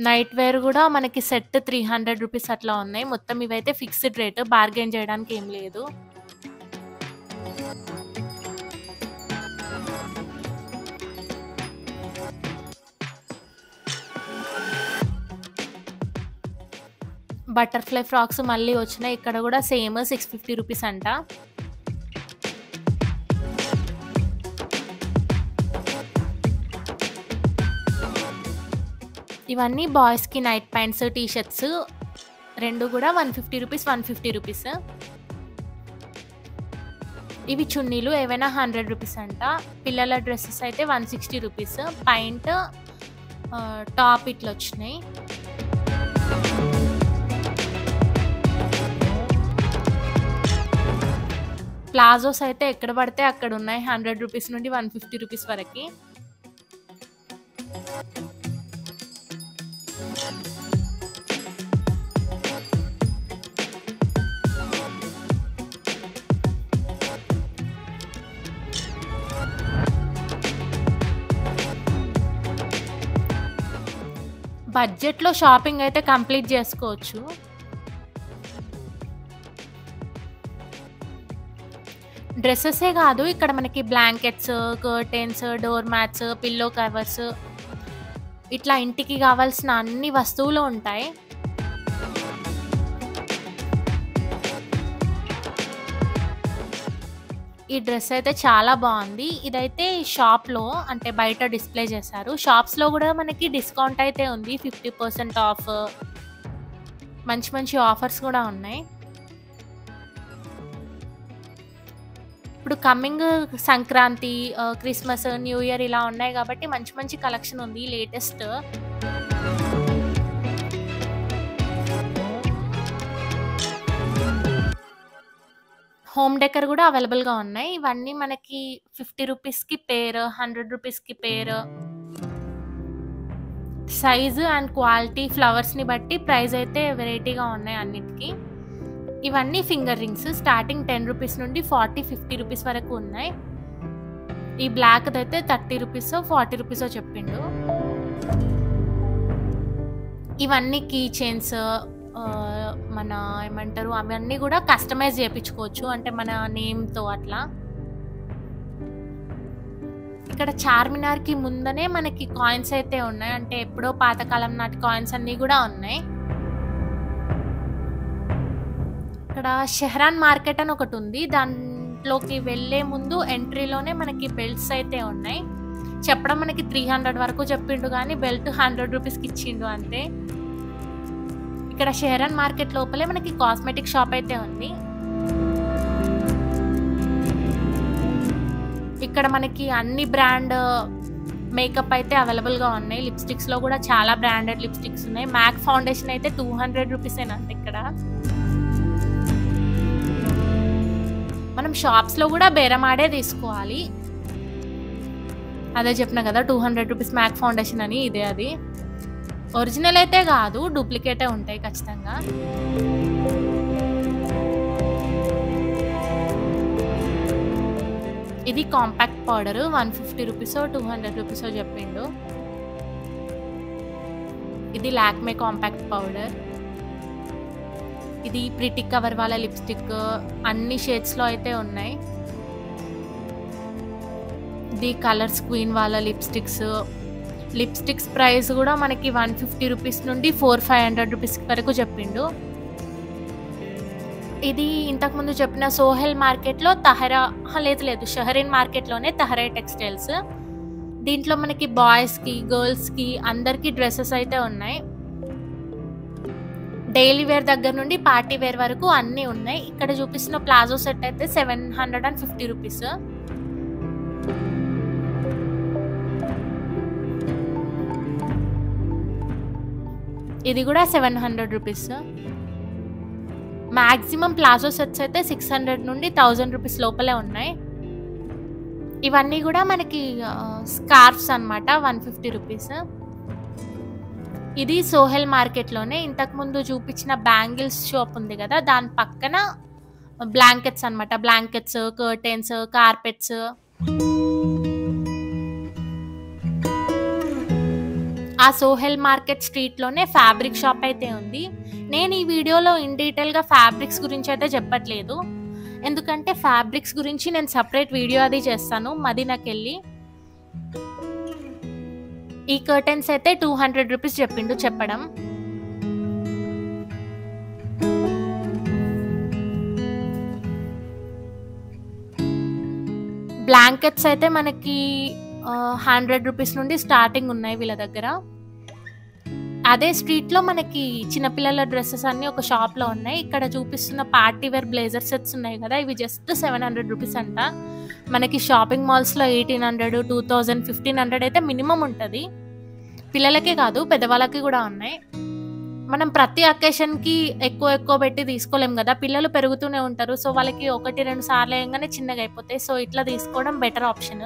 నైట్ వేర్ గూడా మనకి సెట్ 300 రూపీస్ అట్లా ఉన్నాయి. మొత్తం ఇవైతే ఫిక్స్‌డ్ రేట్. బార్గెయిన్ చేయడానికి ఏం లేదు. బటర్‌ఫ్లై ఫ్రాక్స్ మళ్ళీ వచ్చినాయి. ఇక్కడ గూడా సేమ్ 650 రూపీస్ అంట. ఇవన్నీ బాయ్స్‌కి నైట్ ప్యాంట్స్, టీ షర్ట్స్ 2 గూడా 150 రూపీస్, 150 రూపీస్. ఇవి చున్నీలు ఏవైనా 100 రూపీస్ అంట. పిల్లల డ్రెసెస్ అయితే 160 రూపీస్. పాయింట్ టాప్ ఇట్లొచ్చినాయి. ప్లాజోస్ అయితే ఎక్కడ పడితే అక్కడ ఉన్నాయి. 100 రూపీస్ నుండి 150 రూపీస్ వరకి. బడ్జెట్‌లో షాపింగ్ అయితే కంప్లీట్ చేసుకోవచ్చు. డ్రెసెసే కాదు, ఇక్కడ మనకి blankets, curtains, door mats, pillow covers ఇట్లా ఇంటికి కావాల్సిన అన్ని వస్తువులు ఉంటాయి. ఈ డ్రెస్ అయితే చాలా బాగుంది. ఇదైతే షాప్‌లో అంటే బయట డిస్‌ప్లే చేశారు. షాప్స్‌లో కూడా మనకి డిస్కౌంట్ అయితే ఉంది. 50% ఆఫ్. మంచి మంచి ఆఫర్స్ కూడా ఉన్నాయి. ఇప్పుడు coming Sankranti, Christmas, new year ఇలా ఉన్నాయి కాబట్టి మంచి మంచి కలెక్షన్ ఉంది లేటెస్ట్. హోమ్ డెకర్ కూడా అవైలబుల్‌గా ఉన్నాయి. ఇవన్నీ మనకి 50 రూపీస్‌కి పేర్, 100 రూపీస్‌కి పేర్. సైజు అండ్ క్వాలిటీ, ఫ్లవర్స్‌ని బట్టి ప్రైస్ అయితే వెరైటీగా ఉన్నాయి అన్నిటికి. ఇవన్నీ ఫింగర్ రింగ్స్. స్టార్టింగ్ 10 రూపీస్ నుండి 40, 50 రూపీస్ వరకు ఉన్నాయి. ఈ బ్లాక్‌దైతే 30 రూపీసో, 40 రూపీసో చెప్పిండు. ఇవన్నీ కీ చైన్స్, మన ఏమంటారు అవన్నీ కూడా కస్టమైజ్ చేపించుకోవచ్చు. అంటే మన నేమ్‌తో అట్లా. ఇక్కడ చార్మినార్‌కి ముందనే మనకి కాయిన్స్ అయితే ఉన్నాయి. అంటే ఎప్పుడో పాతకాలం నాటి కాయిన్స్ అన్నీ కూడా ఉన్నాయి. ఇక్కడ షెహ్రాన్ మార్కెట్ అని ఒకటి ఉంది. దాంట్లోకి వెళ్ళే ముందు ఎంట్రీలోనే మనకి బెల్ట్స్ అయితే ఉన్నాయి. చెప్పడం మనకి 300 వరకు చెప్పిండు కానీ బెల్ట్ 100 రూపీస్‌కి ఇచ్చిండు అంతే. ఇక్కడ షెహ్రాన్ మార్కెట్ లోపలే మనకి కాస్మెటిక్ షాప్ అయితే ఉంది. ఇక్కడ మనకి అన్ని బ్రాండ్ మేకప్ అయితే అవైలబుల్‌గా ఉన్నాయి. లిప్‌స్టిక్స్‌లో కూడా చాలా బ్రాండెడ్ లిప్‌స్టిక్స్ ఉన్నాయి. మ్యాక్ ఫౌండేషన్ అయితే 200 రూపీసేనంట ఇక్కడ. మనం షాప్స్‌లో కూడా బేరమాడే తీసుకోవాలి. అదే చెప్పిన కదా 200 రూపీస్ మ్యాక్ ఫౌండేషన్ అని, ఇదే అది. ఒరిజినల్ అయితే కాదు, డూప్లికేటే ఉంటాయి ఖచ్చితంగా. ఇది కాంపాక్ట్ పౌడర్ 150 రూపీసో, 200 రూపీసో చెప్పిండు. ఇది లాక్మే కాంపాక్ట్ పౌడర్. ఇది ప్రిటీ కవర్ వాళ్ళ లిప్స్టిక్. అన్ని షేడ్స్‌లో అయితే ఉన్నాయి. ఇది కలర్స్ క్వీన్ వాళ్ళ లిప్స్టిక్స్. లిప్‌స్టిక్స్ ప్రైస్ గూడా మనకి 150 రూపీస్ నుండి 500 రూపీస్ వరకు చెప్పిండు. ఇది ఇంతకుముందు చెప్పిన సోహెల్ మార్కెట్‌లో లేదు షహరీన్ మార్కెట్‌లోనే తహరా టెక్స్‌టైల్స్. దీంట్లో మనకి బాయ్స్‌కి, గర్ల్స్‌కి అందరికీ డ్రెసెస్ అయితే ఉన్నాయి. డైలీ వేర్ దగ్గర నుండి పార్టీ వేర్ వరకు అన్నీ ఉన్నాయి. ఇక్కడ చూపిస్తున్న ప్లాజో సెట్ అయితే 750 రూపీస్. ఇది కూడా 700 రూపీస్. మాక్సిమం ప్లాజో సెట్స్ అయితే 600 నుండి 1000 రూపీస్ లోపలే ఉన్నాయి. ఇవన్నీ కూడా మనకి స్కార్ఫ్స్ అన్నమాట, 150 రూపీస్. ఇది సోహెల్ మార్కెట్‌లోనే ఇంతకుముందు చూపించిన బ్యాంగిల్స్ షాప్ ఉంది కదా, దాని పక్కన బ్లాంకెట్స్ అన్నమాట. Blankets, curtains, carpets. ఆ సోహెల్ మార్కెట్ స్ట్రీట్‌లోనే ఫ్యాబ్రిక్ షాప్ అయితే ఉంది. నేను ఈ వీడియోలో ఇన్ డీటెయిల్‌గా ఫ్యాబ్రిక్స్ గురించి అయితే చెప్పట్లేదు. ఎందుకంటే ఫ్యాబ్రిక్స్ గురించి నేను సెపరేట్ వీడియో అది చేస్తాను మదీనాకెళ్ళి. ఈ కర్టెన్స్ అయితే 200 రూపీస్ చెప్పిండు చెప్పడం. బ్లాంకెట్స్ అయితే మనకి 100 రూపీస్ నుండి స్టార్టింగ్ ఉన్నాయి వీళ్ళ దగ్గర. అదే స్ట్రీట్‌లో మనకి చిన్నపిల్లల డ్రెస్సెస్ అన్నీ ఒక షాప్‌లో ఉన్నాయి. ఇక్కడ చూపిస్తున్న పార్టీ వేర్ బ్లేజర్ సెట్స్ ఉన్నాయి కదా, ఇవి జస్ట్ 700 రూపీస్ అంట. మనకి షాపింగ్ మాల్స్‌లో 1800, 2000, 1500 అయితే మినిమమ్ ఉంటది. పిల్లలకే కాదు పెద్దవాళ్ళకి కూడా ఉన్నాయి. మనం ప్రతి అకేషన్‌కి ఎక్కువ పెట్టి తీసుకోలేం కదా, పిల్లలు పెరుగుతూనే ఉంటారు. సో వాళ్ళకి 1, 2 సార్లు వేయంగానే చిన్నగా అయిపోతాయి. సో ఇట్లా తీసుకోవడం బెటర్ ఆప్షన్.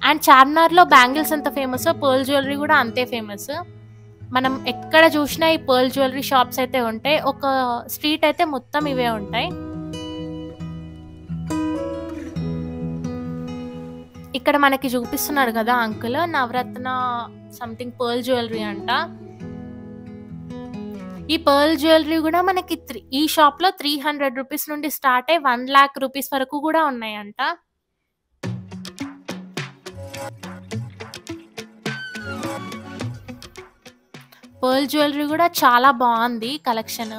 అండ్ చార్మినార్‌లో బ్యాంగిల్స్ ఎంత ఫేమసో పర్ల్ జ్యువెలరీ కూడా అంతే ఫేమస్. మనం ఎక్కడ చూసినా ఈ పర్ల్ జ్యువెలరీ షాప్స్ అయితే ఉంటాయి. ఒక స్ట్రీట్ అయితే మొత్తం ఇవే ఉంటాయి. ఇక్కడ మనకి చూపిస్తున్నారు కదా అంకుల్, నవరత్న సంథింగ్ పర్ల్ జ్యువెలరీ అంట. ఈ పర్ల్ జ్యువెలరీ కూడా మనకి ఈ షాప్‌లో 300 రూపీస్ నుండి స్టార్ట్ అయ్యి 1 లాక్ రూపీస్ వరకు కూడా ఉన్నాయంట. పర్ల్ జ్యువెలరీ కూడా చాలా బాగుంది కలెక్షన్.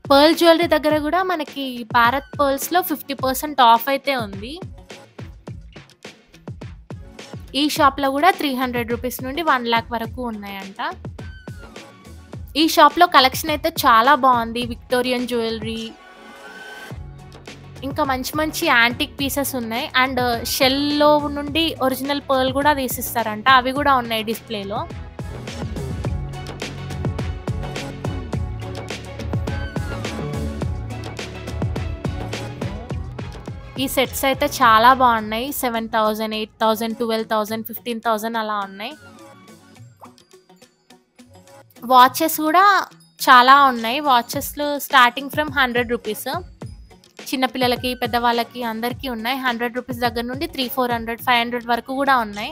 పర్ల్ జ్యువెలరీ దగ్గర కూడా మనకి భారత్ పర్ల్స్‌లో 50% ఆఫ్ అయితే ఉంది. ఈ షాప్‌లో కూడా 300 రూపీస్ నుండి 1 లాక్ వరకు ఉన్నాయంట. ఈ షాప్‌లో కలెక్షన్ అయితే చాలా బాగుంది. విక్టోరియన్ జ్యువెలరీ, ఇంకా మంచి యాంటిక్ పీసెస్ ఉన్నాయి. అండ్ షెల్‌లో నుండి ఒరిజినల్ పర్ల్ కూడా తీసిస్తారంట, అవి కూడా ఉన్నాయి డిస్‌ప్లేలో. ఈ సెట్స్ అయితే చాలా బాగున్నాయి. 7000, 8000, 12000, 15000 అలా ఉన్నాయి. వాచెస్ కూడా చాలా ఉన్నాయి. వాచెస్‌లో స్టార్టింగ్ ఫ్రమ్ 100 రూపీస్. చిన్నపిల్లలకి, పెద్దవాళ్ళకి అందరికీ ఉన్నాయి. 100 రూపీస్ దగ్గర నుండి 300, 400, 500 వరకు కూడా ఉన్నాయి.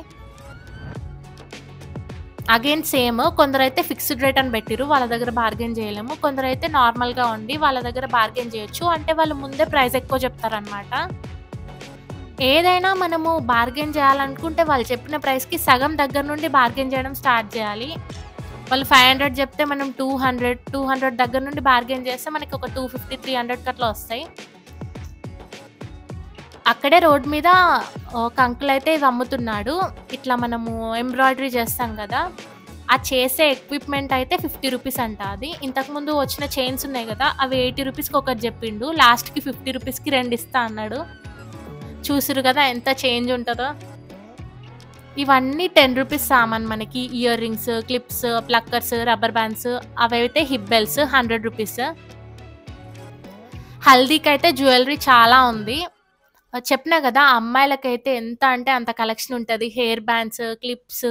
అగైన్ సేమ్, కొందరైతే ఫిక్స్డ్ రేట్ అని పెట్టిరు, వాళ్ళ దగ్గర బార్గెన్ చేయలేము. కొందరైతే నార్మల్‌గా ఉండి వాళ్ళ దగ్గర బార్గెన్ చేయొచ్చు. అంటే వాళ్ళు ముందే ప్రైస్ ఎక్కువ చెప్తారనమాట. ఏదైనా మనము బార్గెన్ చేయాలనుకుంటే వాళ్ళు చెప్పిన ప్రైస్‌కి సగం దగ్గర నుండి బార్గెన్ చేయడం స్టార్ట్ చేయాలి. వాళ్ళు 500 చెప్తే మనం 200 దగ్గర నుండి బార్గెన్ చేస్తే మనకి ఒక 250, 300 అట్లా వస్తాయి. అక్కడే రోడ్ మీద ఒక అంకుల్ అయితే ఇవి అమ్ముతున్నాడు. ఇట్లా మనము ఎంబ్రాయిడరీ చేస్తాం కదా, ఆ చేసే ఎక్విప్మెంట్ అయితే 50 రూపీస్ అంట. అది ఇంతకుముందు వచ్చిన చైన్స్ ఉన్నాయి కదా, అవి 80 రూపీస్కి ఒకటి చెప్పిండు. లాస్ట్‌కి 50 రూపీస్కి 2 ఇస్తా అన్నాడు. చూసిరు కదా ఎంత చేంజ్ ఉంటుందో. ఇవన్నీ 10 రూపీస్ సామాన్. మనకి ear rings, clips, pluckers, rubber bands, అవైతే హిప్ బెల్ట్స్ 100 రూపీస్. హల్దీకి అయితే జ్యువెలరీ చాలా ఉంది. చెప్పినా కదా అమ్మాయిలకైతే ఎంత అంటే అంత కలెక్షన్ ఉంటుంది. హెయిర్ బ్యాండ్స్, క్లిప్స్,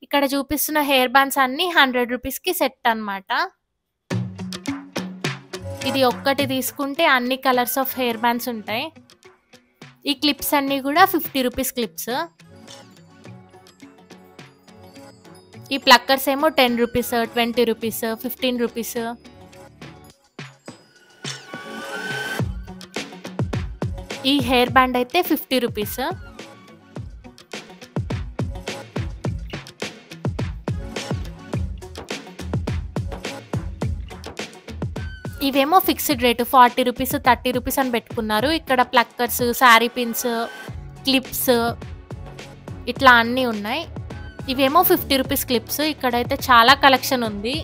ఇక్కడ చూపిస్తున్న హెయిర్ బ్యాండ్స్ అన్నీ 100 రూపీస్కి సెట్ అనమాట. ఇది ఒక్కటి తీసుకుంటే అన్ని కలర్స్ ఆఫ్ హెయిర్ బ్యాండ్స్ ఉంటాయి. ఈ క్లిప్స్ అన్నీ కూడా 50 రూపీస్ క్లిప్స్. ఈ ప్లక్కర్స్ ఏమో 10 రూపీస్, 20 రూపీస్, 15 రూపీస్. ఈ హెయిర్ బ్యాండ్ అయితే 50 రూపీస్. ఇవేమో ఫిక్స్డ్ రేటు 40 రూపీస్, 30 రూపీస్ అని పెట్టుకున్నారు. ఇక్కడ ప్లక్కర్స్, శారీ పిన్స్, క్లిప్స్ ఇట్లా అన్నీ ఉన్నాయి. ఇవేమో 50 రూపీస్ క్లిప్స్. ఇక్కడైతే చాలా కలెక్షన్ ఉంది.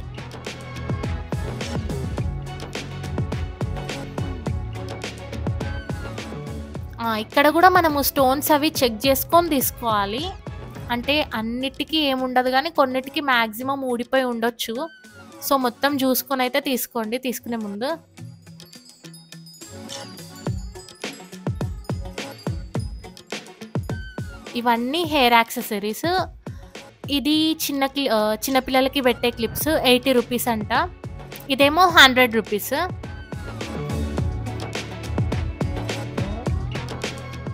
ఇక్కడ కూడా మనము స్టోన్స్ అవి చెక్ చేసుకొని తీసుకోవాలి. అంటే అన్నిటికీ ఏముండదు కానీ కొన్నిటికి మ్యాక్సిమం ఊడిపోయి ఉండొచ్చు. సో మొత్తం చూసుకొని అయితే తీసుకోండి తీసుకునే ముందు. ఇవన్నీ హెయిర్ యాక్సెసరీస్. ఇది చిన్నపిల్లలకి పెట్టే క్లిప్స్ 80 రూపీస్ అంట. ఇదేమో 100 రూపీస్.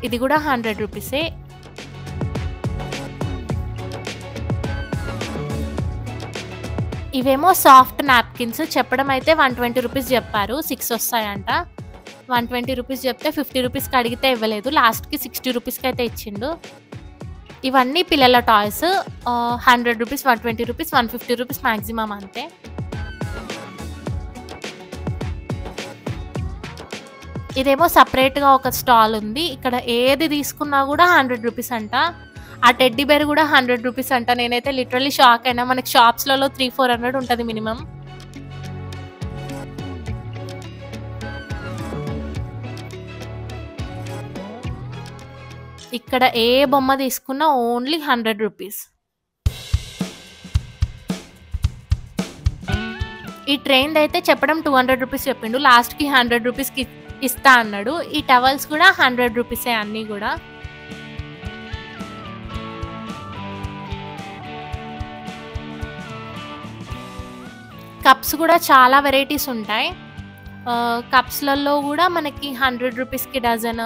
ఇది కూడా 100 రూపీసే. ఇవేమో సాఫ్ట్ నాప్కిన్స్. చెప్పడం అయితే 120 రూపీస్ చెప్పారు. 6 వస్తాయంట. 120 రూపీస్ చెప్తే 50 రూపీస్కి అడిగితే ఇవ్వలేదు. లాస్ట్కి 60 రూపీస్కి అయితే ఇచ్చిండు. ఇవన్నీ పిల్లల toys. 100 rupees, 120 rupees, 150 rupees maximum అంతే. ఇదేమో సపరేట్గా ఒక స్టాల్ ఉంది. ఇక్కడ ఏది తీసుకున్నా కూడా 100 రూపీస్ అంట. ఆ టెడ్డీ బేర్ కూడా 100 రూపీస్ అంట. నేనైతే లిటరల్లీ షాక్ అయినా. మనకి షాప్స్లలో 300-400 ఉంటుంది మినిమం. ఇక్కడ ఏ బొమ్మ తీసుకున్నా ఓన్లీ 100 రూపీస్. ఈ ట్రైన్ అయితే చెప్పడం 200 రూపీస్ చెప్పిండు. లాస్ట్కి 100 రూపీస్కి ఇస్తా అన్నాడు. ఈ టవల్స్ కూడా 100 రూపీసే అన్నీ కూడా. కప్స్ కూడా చాలా వెరైటీస్ ఉంటాయి. కప్స్లలో కూడా మనకి 100 రూపీస్కి డజన్,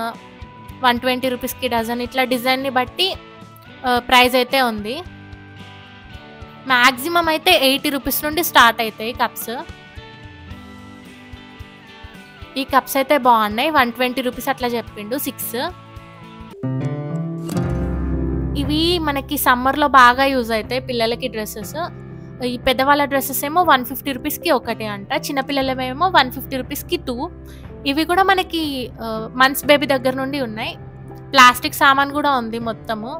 120 రూపీస్కి డజన్, ఇట్లా డిజైన్ని బట్టి ప్రైస్ అయితే ఉంది. మ్యాక్సిమం అయితే 80 రూపీస్ నుండి స్టార్ట్ అవుతాయి కప్స్. ఈ కప్స్ అయితే బాగున్నాయి. 120 రూపీస్ అట్లా చెప్పిండు 6. ఇవి మనకి సమ్మర్లో బాగా యూజ్ అవుతాయి పిల్లలకి డ్రెస్సెస్. ఈ పెద్దవాళ్ళ డ్రెస్సెస్ ఏమో 150 రూపీస్కి ఒకటి అంట. చిన్నపిల్లలమేమో 150 రూపీస్కి 2. ఇవి కూడా మనకి మంత్స్ బేబీ దగ్గర నుండి ఉన్నాయి. ప్లాస్టిక్ సామాన్ కూడా ఉంది. మొత్తము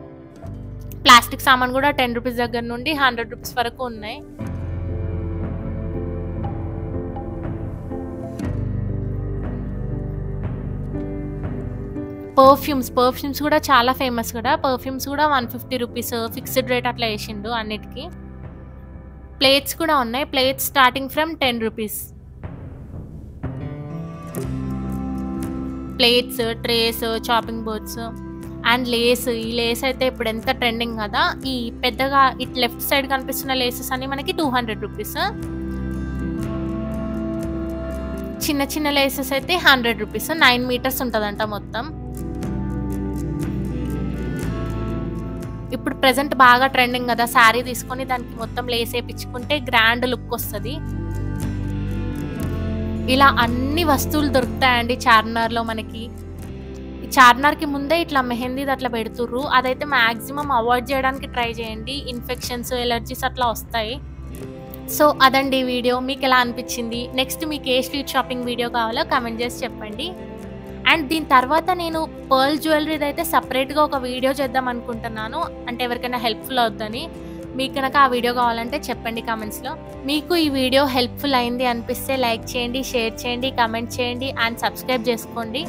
ప్లాస్టిక్ సామాన్ కూడా 10 రూపీస్ దగ్గర నుండి 100 రూపీస్ వరకు ఉన్నాయి. పర్ఫ్యూమ్స్ కూడా చాలా ఫేమస్ కూడా. పర్ఫ్యూమ్స్ కూడా 150 రూపీస్ ఫిక్స్డ్ రేట్ అట్లా వేసిండు అన్నిటికీ. ప్లేట్స్ కూడా ఉన్నాయి. Plates starting from 10 rupees. Plates, trace, chopping boards and Lay's. ఈ లేస్ అయితే ఇప్పుడు ఎంత ట్రెండింగ్ కదా. ఈ పెద్దగా ఇటు లెఫ్ట్ సైడ్ కనిపిస్తున్న లేసెస్ అన్ని మనకి 200 రూపీస్. చిన్న చిన్న లేసెస్ అయితే 100 రూపీస్. 9 మీటర్స్ ఉంటుందంట మొత్తం. ఇప్పుడు ప్రెజెంట్ బాగా ట్రెండింగ్ కదా. శారీ తీసుకొని దానికి మొత్తం లేస్ వేయించుకుంటే గ్రాండ్ లుక్ వస్తుంది. ఇలా అన్ని వస్తువులు దొరుకుతాయండి చార్మినార్లో మనకి. చార్మినార్కి ముందే ఇట్లా మెహందీది అట్లా పెడుతుర్రు. అదైతే మ్యాక్సిమం అవాయిడ్ చేయడానికి ట్రై చేయండి. ఇన్ఫెక్షన్స్, ఎలర్జీస్ అట్లా వస్తాయి. సో అదండి వీడియో. మీకు ఎలా అనిపించింది? నెక్స్ట్ మీకు ఏ స్ట్రీట్ షాపింగ్ వీడియో కావాలో కామెంట్ చేసి చెప్పండి. అండ్ దీని తర్వాత నేను పర్ల్ జ్యువెలరీది అయితే సపరేట్గా ఒక వీడియో చేద్దాం అనుకుంటున్నాను. అంటే ఎవరికైనా హెల్ప్ఫుల్ అవుతుందని. మీకు కనుక ఆ వీడియో కావాలంటే చెప్పండి కామెంట్స్లో. మీకు ఈ వీడియో హెల్ప్ఫుల్ అయింది అనిపిస్తే లైక్ చేయండి, షేర్ చేయండి, కామెంట్ చేయండి అండ్ సబ్స్క్రైబ్ చేసుకోండి.